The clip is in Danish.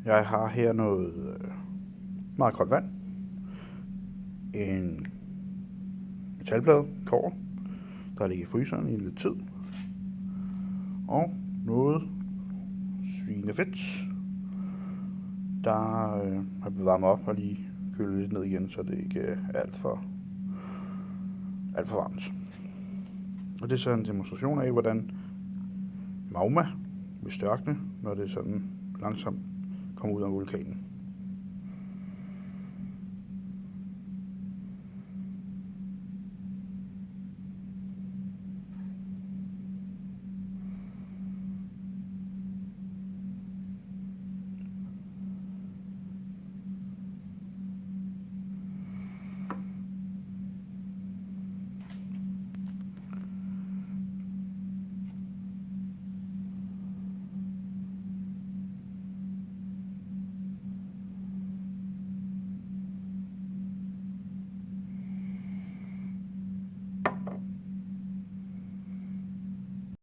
Jeg har her noget meget koldt vand, en metalplade, kobber, der ligger i fryseren i lidt tid, og noget svinefedt, der er blevet varmet op og lige kølet lidt ned igen, så det ikke er alt for varmt. Og det er så en demonstration af, hvordan magma vil størkne, når det sådan langsomt kommer ud af vulkanen.